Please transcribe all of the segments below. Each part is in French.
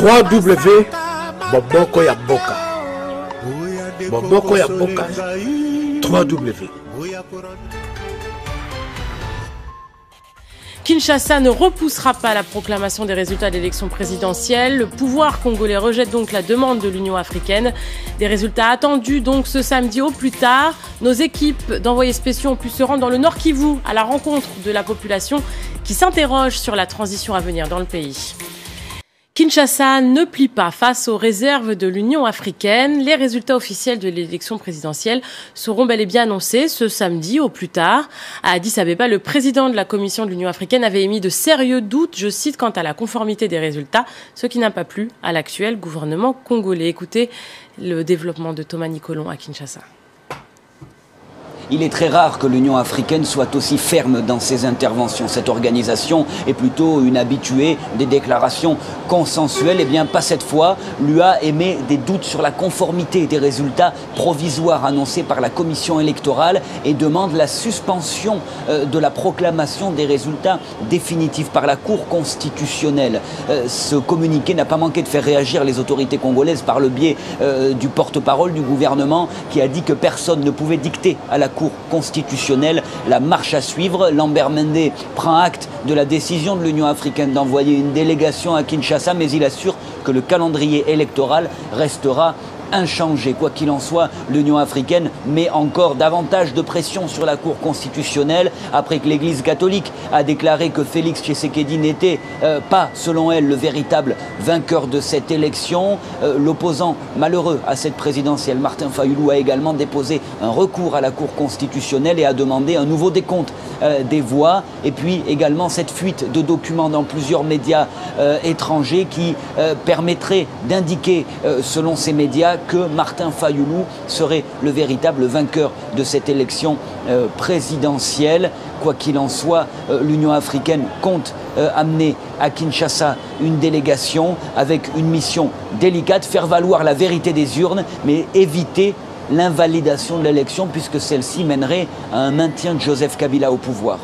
3W Boboko ya Boka. Boboko ya Boka. 3W. Kinshasa ne repoussera pas la proclamation des résultats de l'élection présidentielle. Le pouvoir congolais rejette donc la demande de l'Union africaine. Des résultats attendus donc ce samedi au plus tard. Nos équipes d'envoyés spéciaux ont pu se rendre dans le Nord Kivu à la rencontre de la population qui s'interroge sur la transition à venir dans le pays. Kinshasa ne plie pas face aux réserves de l'Union africaine. Les résultats officiels de l'élection présidentielle seront bel et bien annoncés ce samedi au plus tard. À Addis Abeba, le président de la Commission de l'Union africaine avait émis de sérieux doutes, je cite, quant à la conformité des résultats, ce qui n'a pas plu à l'actuel gouvernement congolais. Écoutez le développement de Thomas Nicolon à Kinshasa. Il est très rare que l'Union africaine soit aussi ferme dans ses interventions. Cette organisation est plutôt une habituée des déclarations consensuelles. Eh bien, pas cette fois. L'UA émet des doutes sur la conformité des résultats provisoires annoncés par la commission électorale et demande la suspension de la proclamation des résultats définitifs par la Cour constitutionnelle. Ce communiqué n'a pas manqué de faire réagir les autorités congolaises par le biais du porte-parole du gouvernement qui a dit que personne ne pouvait dicter à la Cour constitutionnelle la marche à suivre. Lambert Mende prend acte de la décision de l'Union africaine d'envoyer une délégation à Kinshasa, mais il assure que le calendrier électoral restera inchangé. Quoi qu'il en soit, l'Union africaine met encore davantage de pression sur la Cour constitutionnelle après que l'Église catholique a déclaré que Félix Tshisekedi n'était pas, selon elle, le véritable vainqueur de cette élection. L'opposant malheureux à cette présidentielle, Martin Fayulu, a également déposé un recours à la Cour constitutionnelle et a demandé un nouveau décompte des voix. Et puis également cette fuite de documents dans plusieurs médias étrangers qui permettrait d'indiquer, selon ces médias, que Martin Fayulu serait le véritable vainqueur de cette élection présidentielle. Quoi qu'il en soit, l'Union africaine compte amener à Kinshasa une délégation avec une mission délicate, faire valoir la vérité des urnes, mais éviter l'invalidation de l'élection puisque celle-ci mènerait à un maintien de Joseph Kabila au pouvoir.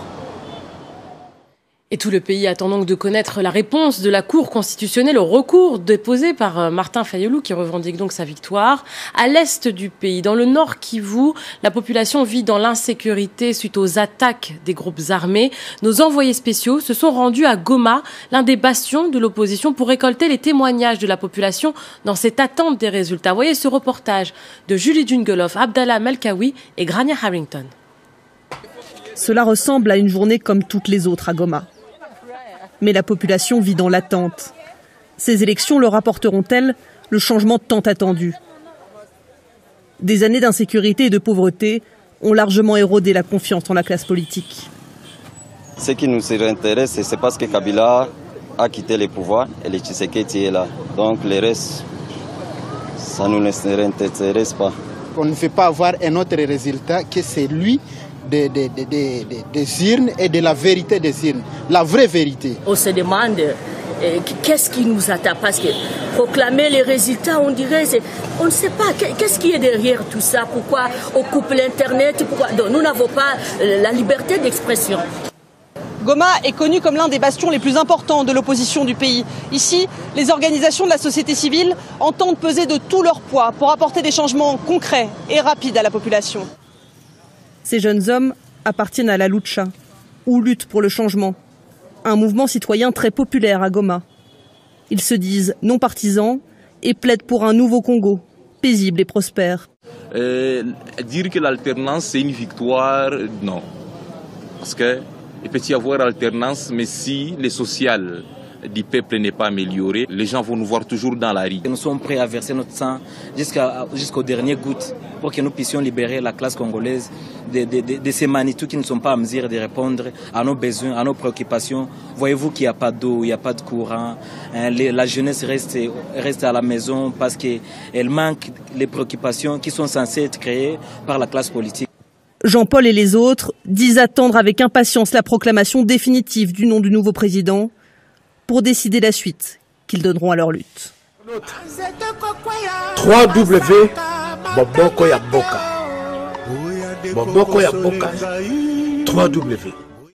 Et tout le pays attend donc de connaître la réponse de la Cour constitutionnelle au recours déposé par Martin Fayulu qui revendique donc sa victoire. À l'est du pays, dans le Nord Kivu, la population vit dans l'insécurité suite aux attaques des groupes armés. Nos envoyés spéciaux se sont rendus à Goma, l'un des bastions de l'opposition, pour récolter les témoignages de la population dans cette attente des résultats. Voyez ce reportage de Julie Djungelov, Abdallah Melkawi et Grania Harrington. Cela ressemble à une journée comme toutes les autres à Goma. Mais la population vit dans l'attente. Ces élections leur apporteront-elles le changement tant attendu? Des années d'insécurité et de pauvreté ont largement érodé la confiance en la classe politique. Ce qui nous intéresse, c'est parce que Kabila a quitté le pouvoir et le Tshisekedi est là. Donc le reste, ça ne nous intéresse pas. On ne veut pas avoir un autre résultat que celui des urnes et de la vérité des urnes, la vraie vérité. On se demande qu'est-ce qui nous attend, parce que proclamer les résultats, on dirait, on ne sait pas, qu'est-ce qui est derrière tout ça, pourquoi on coupe l'Internet, donc nous n'avons pas la liberté d'expression. Goma est connu comme l'un des bastions les plus importants de l'opposition du pays. Ici, les organisations de la société civile entendent peser de tout leur poids pour apporter des changements concrets et rapides à la population. Ces jeunes hommes appartiennent à la Lucha, ou Lutte pour le changement, un mouvement citoyen très populaire à Goma. Ils se disent non partisans et plaident pour un nouveau Congo, paisible et prospère. Dire que l'alternance c'est une victoire, non. Parce qu'il peut y avoir alternance, mais si le social du peuple n'est pas amélioré, les gens vont nous voir toujours dans la rue. Nous sommes prêts à verser notre sang jusqu'aux dernières gouttes pour que nous puissions libérer la classe congolaise de ces Manitou qui ne sont pas à mesure de répondre à nos besoins, à nos préoccupations. Voyez-vous qu'il n'y a pas d'eau, il n'y a pas de courant. La jeunesse reste à la maison parce qu'elle manque les préoccupations qui sont censées être créées par la classe politique. Jean-Paul et les autres disent attendre avec impatience la proclamation définitive du nom du nouveau président pour décider la suite qu'ils donneront à leur lutte. 3W Boboko ya Boka. Boboko ya Boka. 3W.